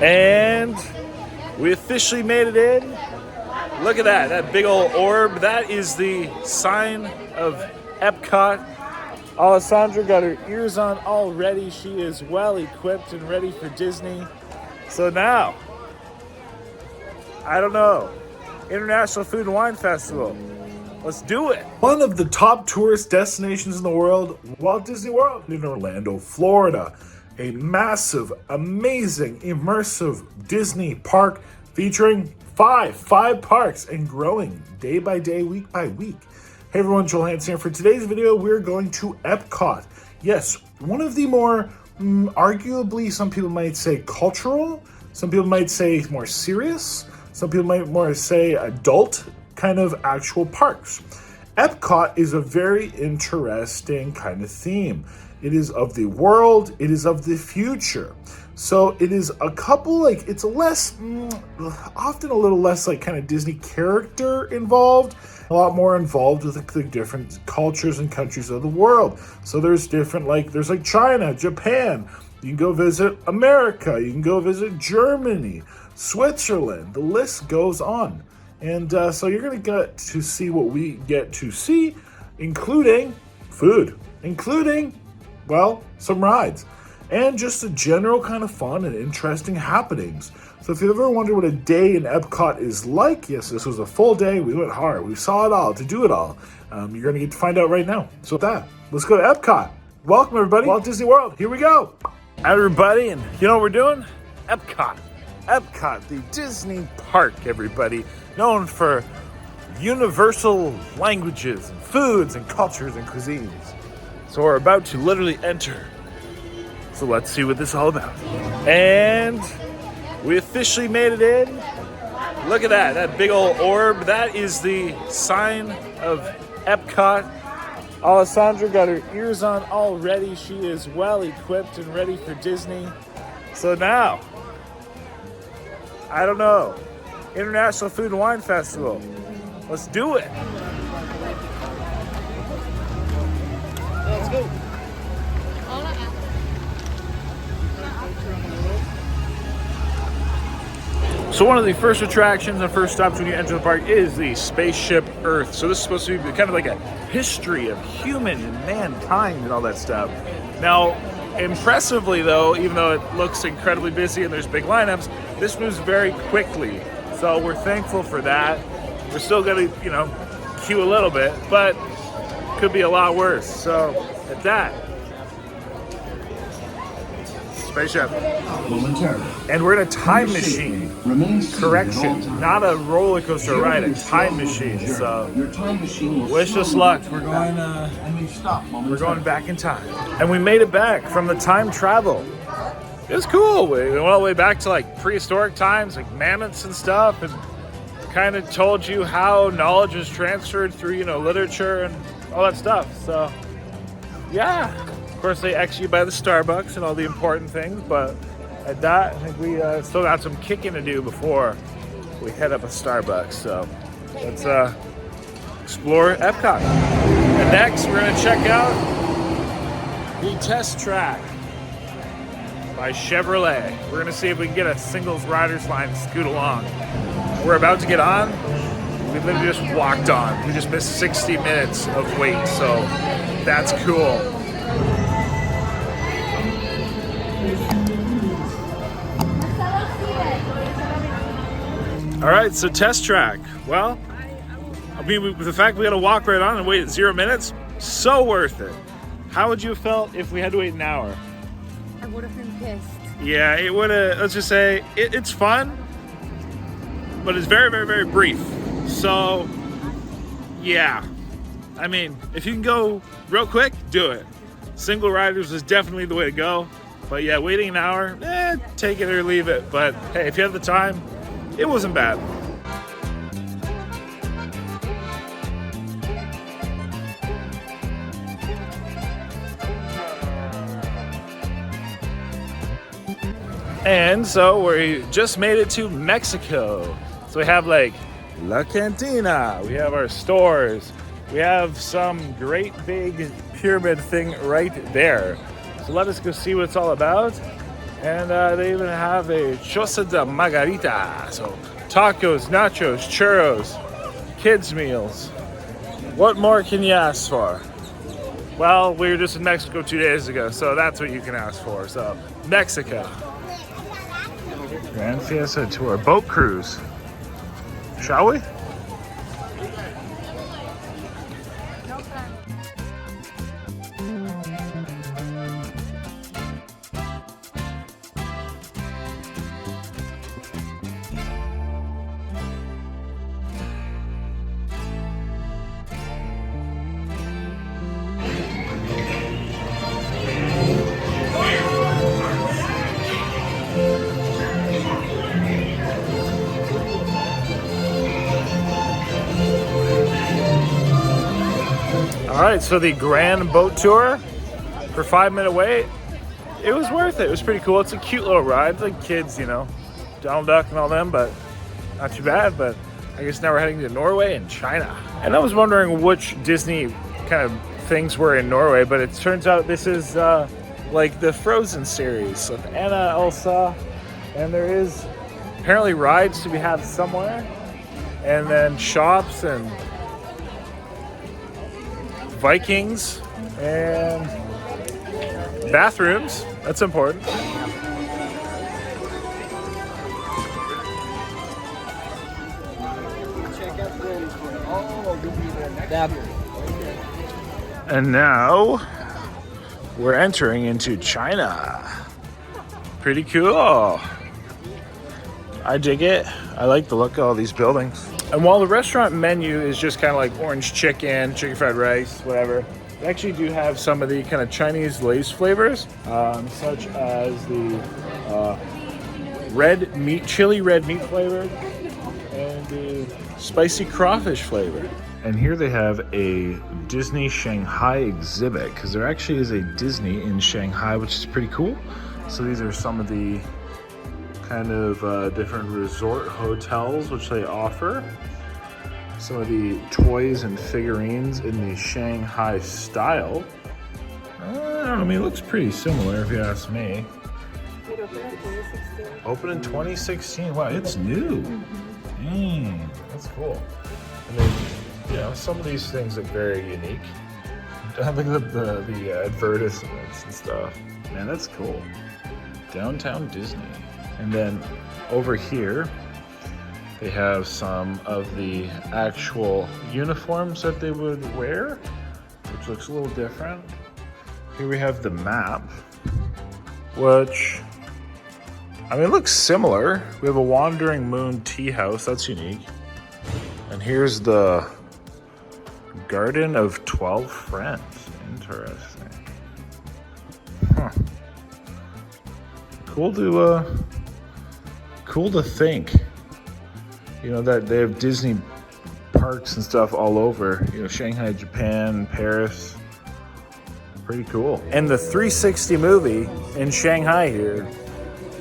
And we officially made it in. Look at that big old orb. That is the sign of Epcot. Alessandra got her ears on already. She is well equipped and ready for Disney. So now, I don't know, International Food and Wine Festival. Let's do it. One of the top tourist destinations in the world, Walt Disney World in Orlando, Florida. A massive, amazing, immersive Disney park featuring five parks and growing day by day, week by week. Hey everyone, Joel Hansen here. For today's video, we're going to Epcot. Yes, one of the more, arguably, some people might say cultural, some people might say more serious, some people might more say adult kind of actual parks. Epcot is a very interesting kind of theme. It is of the world, it is of the future. So it is a couple, like, it's a less, often a little less like kind of Disney character involved, a lot more involved with the different cultures and countries of the world. So there's different, like, there's like China, Japan, you can go visit America, you can go visit Germany, Switzerland, the list goes on. And so you're gonna get to see what we get to see, including food, including, well, some rides, and just a general kind of fun and interesting happenings. So if you've ever wondered what a day in Epcot is like, yes, this was a full day. We went hard. We saw it all to do it all. You're going to get to find out right now. So with that, let's go to Epcot. Welcome, everybody. Walt Disney World. Here we go. Everybody, and you know what we're doing? Epcot. Epcot, the Disney park, everybody. Known for universal languages and foods and cultures and cuisines. So we're about to literally enter. So let's see what this is all about. And we officially made it in. Look at that big old orb. That is the sign of Epcot. Alessandra got her ears on already. She is well equipped and ready for Disney. So now, I don't know, International Food and Wine Festival. Let's do it. Let's go. So one of the first attractions and first stops when you enter the park is the Spaceship Earth. So this is supposed to be kind of like a history of human and mankind and all that stuff. Now, impressively though, even though it looks incredibly busy and there's big lineups, this moves very quickly. So we're thankful for that. We're still gonna, queue a little bit, but could be a lot worse. So at that, Spaceship. Momentarily. And we're in a time machine. Correction, not a roller coaster ride, a time machine. So wish us luck. We're going back in time. And we made it back from the time travel. It was cool. We went all the way back to like prehistoric times, like mammoths and stuff, and kind of told you how knowledge was transferred through, literature and all that stuff. So yeah. Of course, they X you by the Starbucks and all the important things, but at that, I think we still got some kicking to do before we head up a Starbucks. So let's explore Epcot. And next, we're going to check out the Test Track by Chevrolet. We're going to see if we can get a singles rider's line to scoot along. We're about to get on. We literally just walked on. We just missed 60 minutes of wait, so that's cool. All right, so Test Track. Well, with the fact we got to walk right on and wait 0 minutes, so worth it. How would you have felt if we had to wait an hour? I would have been pissed. Yeah, it would have, let's just say, it's fun, but it's very, very, very brief. So, yeah. I mean, if you can go real quick, do it. Single riders is definitely the way to go. But yeah, waiting an hour, take it or leave it. But hey, if you have the time, it wasn't bad. And so we just made it to Mexico. So we have like La Cantina, we have our stores, we have some great big pyramid thing right there. So let us go see what it's all about. And they even have a chosa de margarita. So tacos, nachos, churros, kids meals. What more can you ask for? Well, we were just in Mexico 2 days ago, so that's what you can ask for. So, Mexico. Grand Fiesta Tour, boat cruise. Shall we? All right, so the grand boat tour for 5-minute wait, it was worth it. It was pretty cool. It's a cute little ride, like kids, you know, Donald Duck and all them, but not too bad. But I guess now we're heading to Norway and China. And I was wondering which Disney kind of things were in Norway, but it turns out this is like the Frozen series with Anna, Elsa, and there is apparently rides to be had somewhere, and then shops and Vikings and bathrooms. That's important. And now we're entering into China. Pretty cool. I dig it. I like the look of all these buildings. And while the restaurant menu is just kind of like orange chicken, chicken fried rice, whatever, they actually do have some of the kind of Chinese lace flavors, such as the red meat, chili red meat flavor, and the spicy crawfish flavor. And here they have a Disney Shanghai exhibit, because there actually is a Disney in Shanghai, which is pretty cool. So these are some of the kind of different resort hotels which they offer. Some of the toys and figurines in the Shanghai style. I don't know, I mean, it looks pretty similar if you ask me. Open in 2016. Wow, it's new. That's cool. And then, you know, some of these things look very unique. Look at the advertisements and stuff. Man, that's cool. Downtown Disney. And then over here, they have some of the actual uniforms that they would wear, which looks a little different. Here we have the map, which, I mean, it looks similar. We have a Wandering Moon tea house, that's unique. And here's the Garden of 12 Friends. Interesting. Huh. Cool to think, you know, that they have Disney parks and stuff all over, you know, Shanghai, Japan, Paris. Pretty cool. And the 360 movie in Shanghai here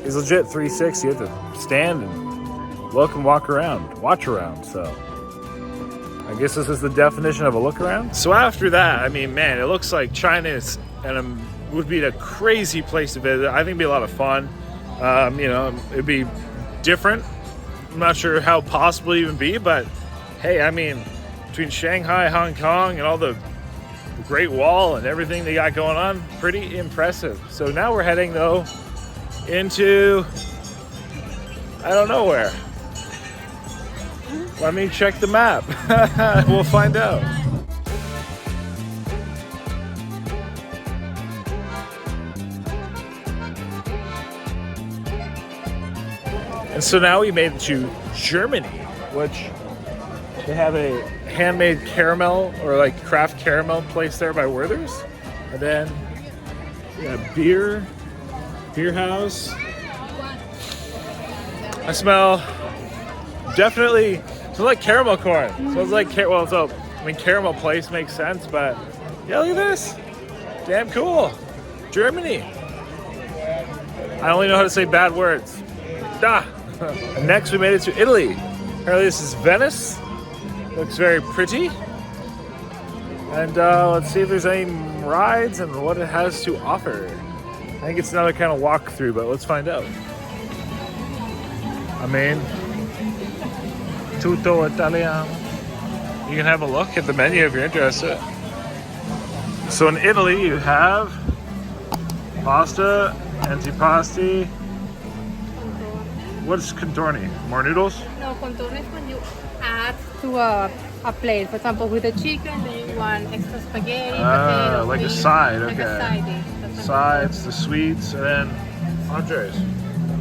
is legit 360. You have to stand and look and watch around. So I guess this is the definition of a look around. So after that, I mean, man, it looks like China is would be a crazy place to visit. I think it'd be a lot of fun. You know, it'd be different. I'm not sure how possible it even be, but hey, I mean, between Shanghai, Hong Kong, and all the Great Wall and everything they got going on, pretty impressive. So now we're heading though into, I don't know where. Let me check the map. We'll find out. And so now we made it to Germany, which they have a handmade caramel or like craft caramel place there by Werther's. And then beer house. I smell definitely, it's like caramel corn. So it's like, well, so, I mean, caramel place makes sense, but yeah, look at this. Damn cool. Germany. I only know how to say bad words. And next we made it to Italy. Apparently this is Venice. Looks very pretty. And let's see if there's any rides and what it has to offer. think it's another kind of walkthrough, but let's find out. I mean, tutto Italiano. You can have a look at the menu if you're interested. So in Italy, you have pasta, antipasti. What's contorni? More noodles? No, contorno is when you add to a plate. For example, with the chicken, then you want extra spaghetti, potatoes, like a beans, side, like okay. a side dish. Sides, the sweets, and then entrees.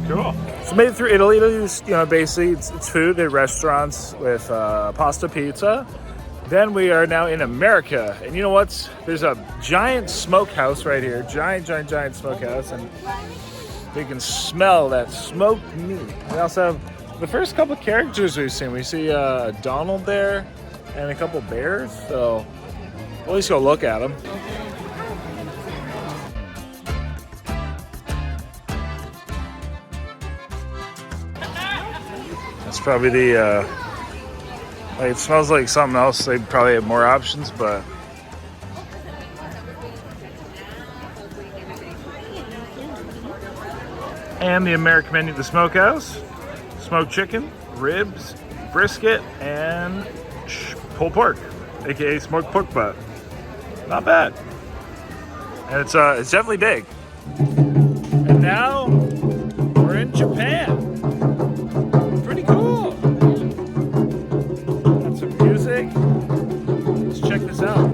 Cool. So made it through Italy. Italy's, basically it's food at restaurants with pasta, pizza. Then we are now in America, and you know what? There's a giant smokehouse right here, giant smokehouse, and you can smell that smoked meat. We also have the first couple characters we've seen. We see Donald there and a couple bears, so we'll at least go look at them. That's probably the, it smells like something else. They probably have more options, but. And the American menu at the smokehouse. Smoked chicken, ribs, brisket, and pulled pork, aka smoked pork butt. Not bad. And it's definitely big. And now we're in Japan. Pretty cool. Got some music. Let's check this out.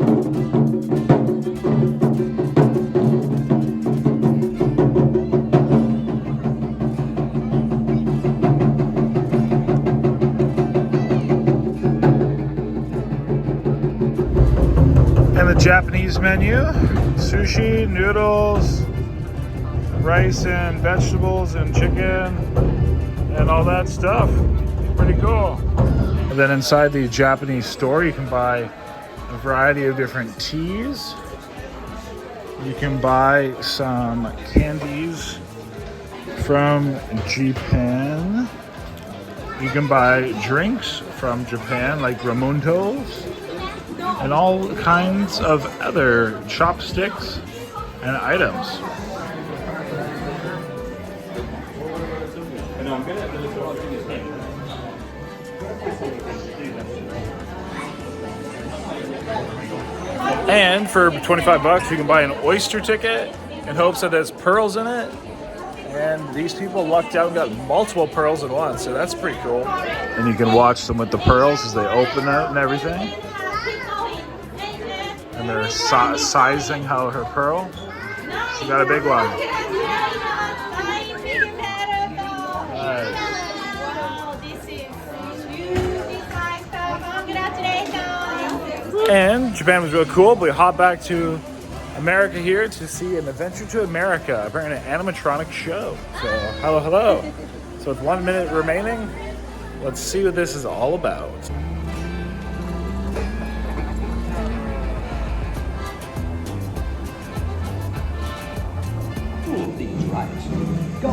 And the Japanese menu, sushi, noodles, rice and vegetables and chicken and all that stuff. Pretty cool. And then inside the Japanese store, you can buy a variety of different teas. You can buy some candies from Japan. You can buy drinks from Japan, like Ramontos, and all kinds of other chopsticks and items. And for 25 bucks, you can buy an oyster ticket in hopes that there's pearls in it. And these people lucked out and got multiple pearls at once, so that's pretty cool. And you can watch them with the pearls as they open it and everything. And they're sizing how her pearl. She got a big one. Nice. And Japan was real cool, but we hop back to America here to see an Adventure to America, apparently an animatronic show. So, hello. So with 1 minute remaining, let's see what this is all about. These rights. Go.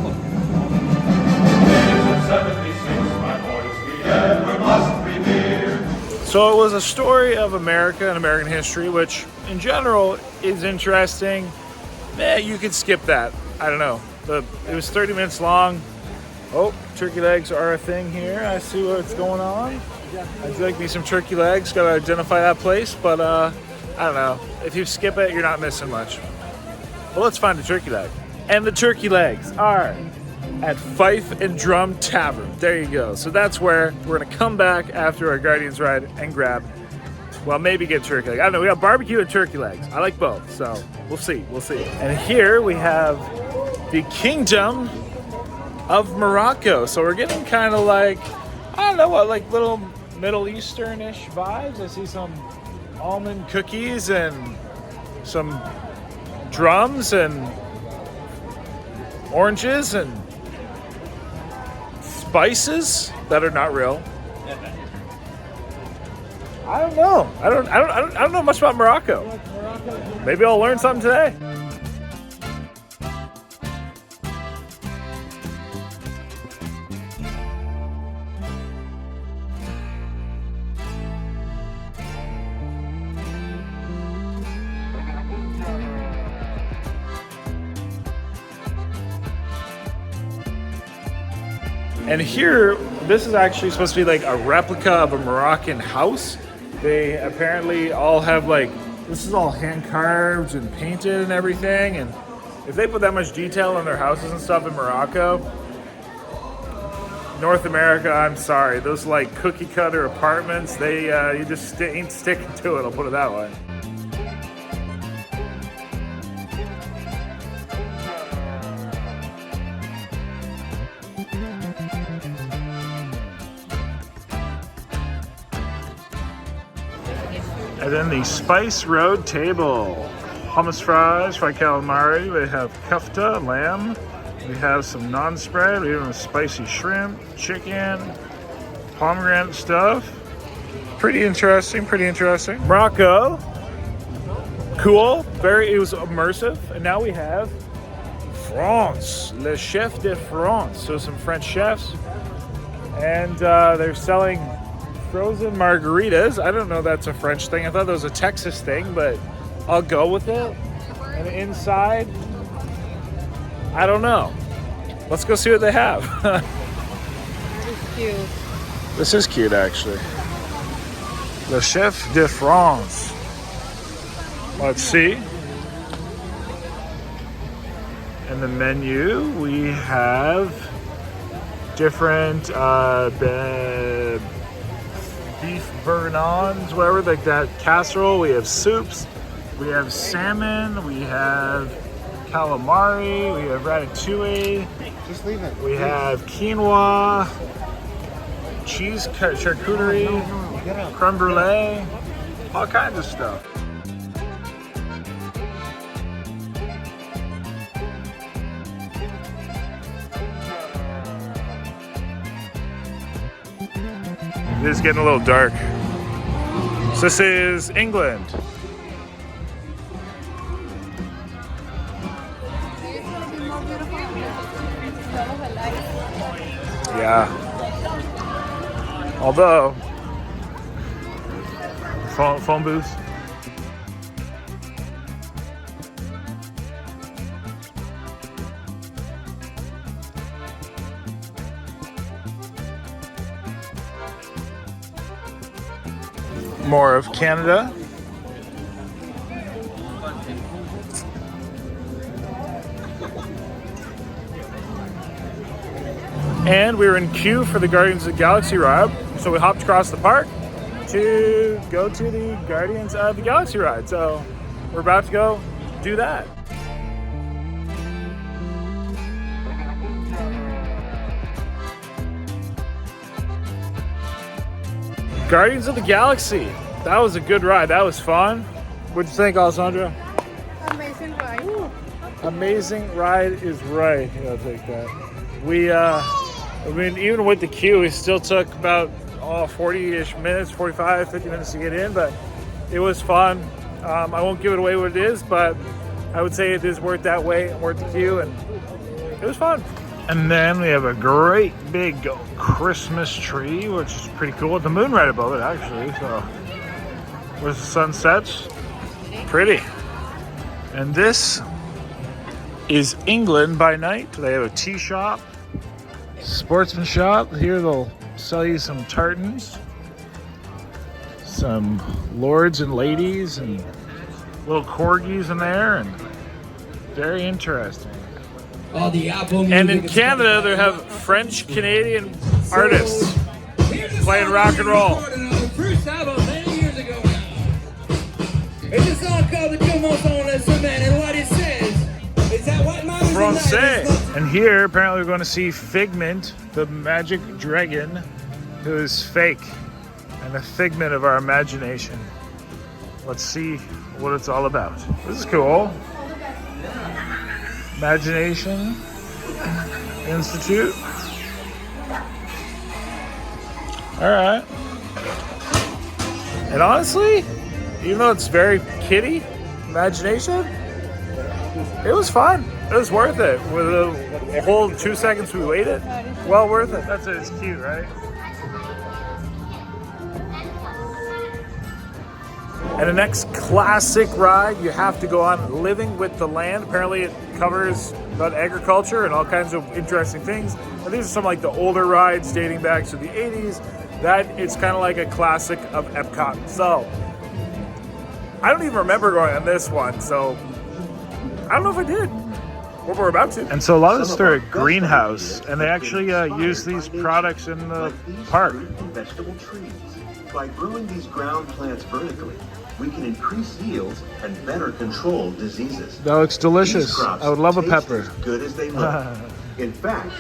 So it was a story of America and American history, which in general is interesting. You could skip that. I don't know. It was 30 minutes long. Oh, turkey legs are a thing here. I see what's going on. I'd like me some turkey legs. Got to identify that place, but I don't know. If you skip it, you're not missing much. Well, let's find a turkey leg. And the turkey legs are at Fife and Drum Tavern. There you go. So that's where we're going to come back after our Guardians ride and grab, well, maybe get turkey leg. I don't know. We got barbecue and turkey legs. I like both. So we'll see. And here we have the Kingdom of Morocco. So we're getting kind of like, I don't know what, like little Middle Eastern-ish vibes. I see some almond cookies and some drums and oranges and spices that are not real. I don't know. I don't know much about Morocco. Maybe I'll learn something today. And here, this is actually supposed to be like a replica of a Moroccan house. They apparently all have like, this is all hand carved and painted and everything. And if they put that much detail in their houses and stuff in Morocco, North America, I'm sorry. Those like cookie cutter apartments, they you just ain't sticking to it, I'll put it that way. And then the Spice Road table. Hummus fries, fried calamari, we have kofta, lamb. We have some non-spread, we have spicy shrimp, chicken, pomegranate stuff. Pretty interesting, pretty interesting. Morocco, cool, it was immersive. And now we have France, Le Chef de France. So some French chefs. And they're selling frozen margaritas. I don't know if that's a French thing. I thought that was a Texas thing, but I'll go with it. And inside, I don't know. Let's go see what they have. It's cute. This is cute, actually. Le Chef de France. Let's see. In the menu, we have different beef bourguignons, whatever, like that casserole. We have soups. We have salmon. We have calamari. We have ratatouille. Just leave it. We have quinoa, cheese charcuterie, creme brulee, all kinds of stuff. It is getting a little dark. So this is England. Yeah. Although, phone booth. More of Canada. And we were in queue for the Guardians of the Galaxy ride, so we hopped across the park to go to the Guardians of the Galaxy ride. So we're about to go do that. Guardians of the Galaxy. That was a good ride. That was fun. What'd you think, Alessandra? Amazing ride. Amazing ride is right. Yeah, I'll take that. I mean, even with the queue, it still took about 40-ish minutes, 45, 50 minutes to get in, but it was fun. I won't give it away what it is, but I would say it is worth that wait and worth the queue, and it was fun. And then we have a great big Christmas tree, which is pretty cool, with the moon right above it, actually. So, where's the sun sets? Pretty. And this is England by night. They have a tea shop, sportsman shop. Here they'll sell you some tartans, some lords and ladies, and little corgis in there, and very interesting. And in Canada, they have French-Canadian artists playing rock and roll. First album many years ago now. It's a song called "The Comment on the Semaine," and what it says is that white man is Francais. And here, apparently, we're going to see Figment, the magic dragon, who is fake and a figment of our imagination. Let's see what it's all about. This is cool. Imagination Institute. All right. And honestly, even though it's very kiddie, imagination, it was fun. It was worth it. With a whole 2 seconds we waited, well worth it. That's it. It's cute, right? And the next classic ride you have to go on, Living with the Land. Apparently it covers about agriculture and all kinds of interesting things. And these are some like the older rides dating back to the 80s. That it's kind of like a classic of Epcot. So I don't even remember going on this one. So I don't know if I did. What we're about to. And so a lot of this are at Greenhouse, and they actually use these products in the park. Vegetable trees. By growing these ground plants vertically, we can increase yields and better control diseases. That looks delicious. I would love a pepper. As good as they look. In fact,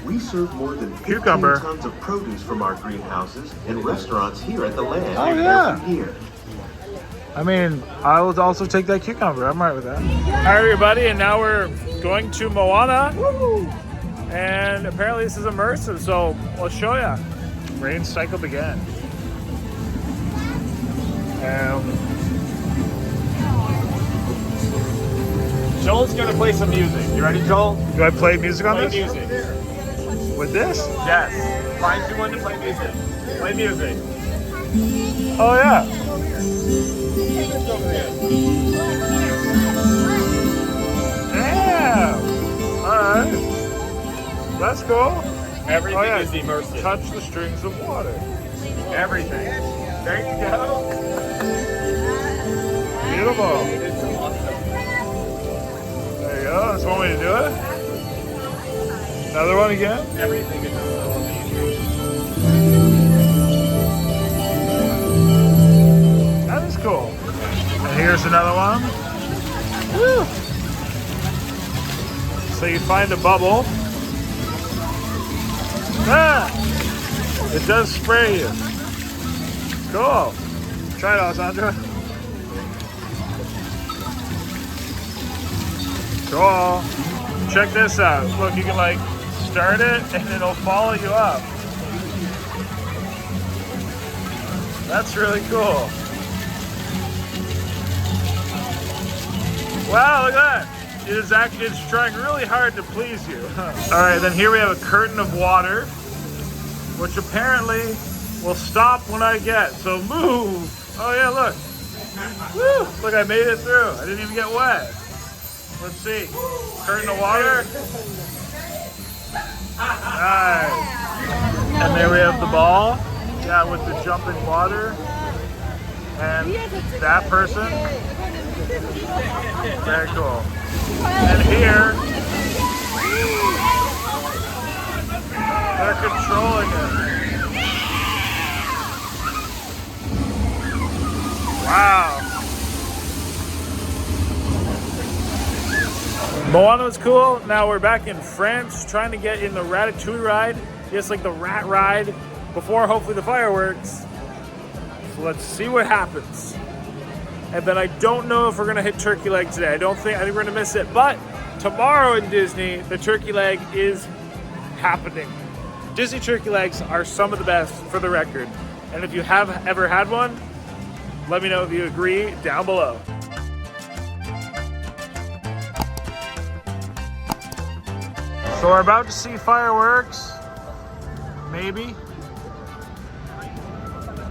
we serve more than 15 Cucumber. tons of produce from our greenhouses in restaurants here at the land every year. I mean, I will also take that cucumber. I'm right with that. Hi, everybody, and now we're going to Moana. Woo! And apparently this is immersive, so let's show you. Rain cycle began. Joel's gonna play some music. You ready, Joel? Do I play music on this? Music. With this? Yes. Find someone to play music. Play music. Oh, yeah. Yeah. All right. That's cool. Everything is immersive. Touch the strings of water. Everything. There you go. Beautiful. It's awesome. There you go. That's one way to do it. Another one again. Everything is awesome. That is cool. And here's another one. Woo. So you find a bubble. Ah! It does spray you. Cool. Try it out, Sandra. Cool. Check this out. Look, you can like start it and it'll follow you up. That's really cool. Wow, look at that. It's trying really hard to please you. All right, then here we have a curtain of water, which apparently will stop when I get. So move. Oh yeah, look. Woo! Look, I made it through. I didn't even get wet. Let's see. Curtain of water. Nice. And there we have the ball. Yeah, with the jumping water. And that person. Very cool. And here, they're controlling it. Wow. Moana was cool. Now we're back in France trying to get in the Ratatouille ride. Just like the rat ride before hopefully the fireworks. So let's see what happens. And then I don't know if we're gonna hit turkey leg today. I think we're gonna miss it. But tomorrow in Disney, the turkey leg is happening. Disney turkey legs are some of the best, for the record. And if you have ever had one, let me know if you agree down below. So we're about to see fireworks, maybe,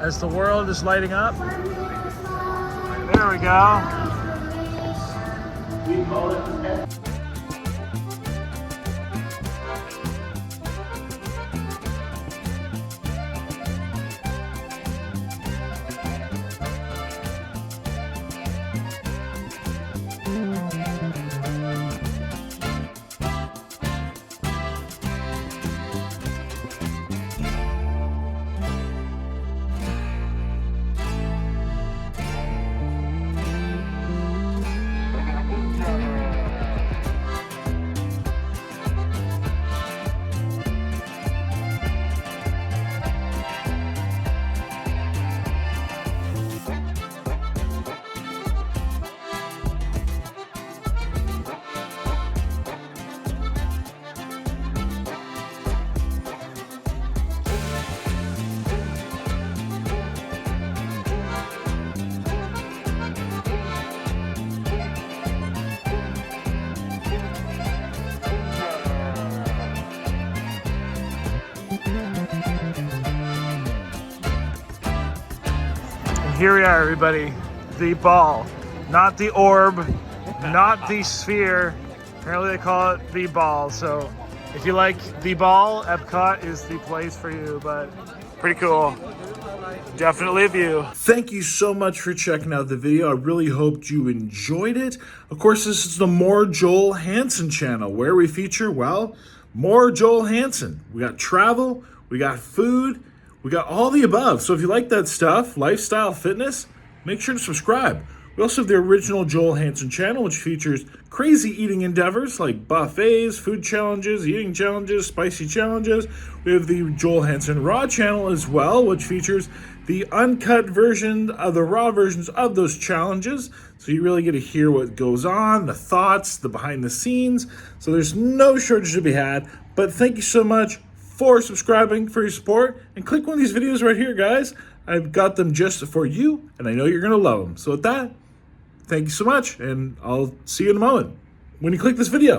as the world is lighting up. There we go. Here we are, everybody. The ball, not the orb, not the sphere. Apparently they call it the ball. So If you like the ball, Epcot is the place for you, but pretty cool. Definitely a view. Thank you so much for checking out the video. I really hoped you enjoyed it. Of course, this is the More Joel Hansen channel, where we feature, well, more Joel Hansen. We got travel, we got food, we got all the above. So if you like that stuff, lifestyle, fitness, make sure to subscribe. We also have the original Joel Hansen channel, which features crazy eating endeavors like buffets, food challenges, eating challenges, spicy challenges. We have the Joel Hansen Raw channel as well, which features the uncut version of the raw versions of those challenges. So you really get to hear what goes on, the thoughts, the behind the scenes. So there's no shortage to be had. But thank you so much for subscribing, for your support, and click one of these videos right here, guys. I've got them just for you, and I know you're going to love them. So with that, thank you so much, and I'll see you in a moment when you click this video.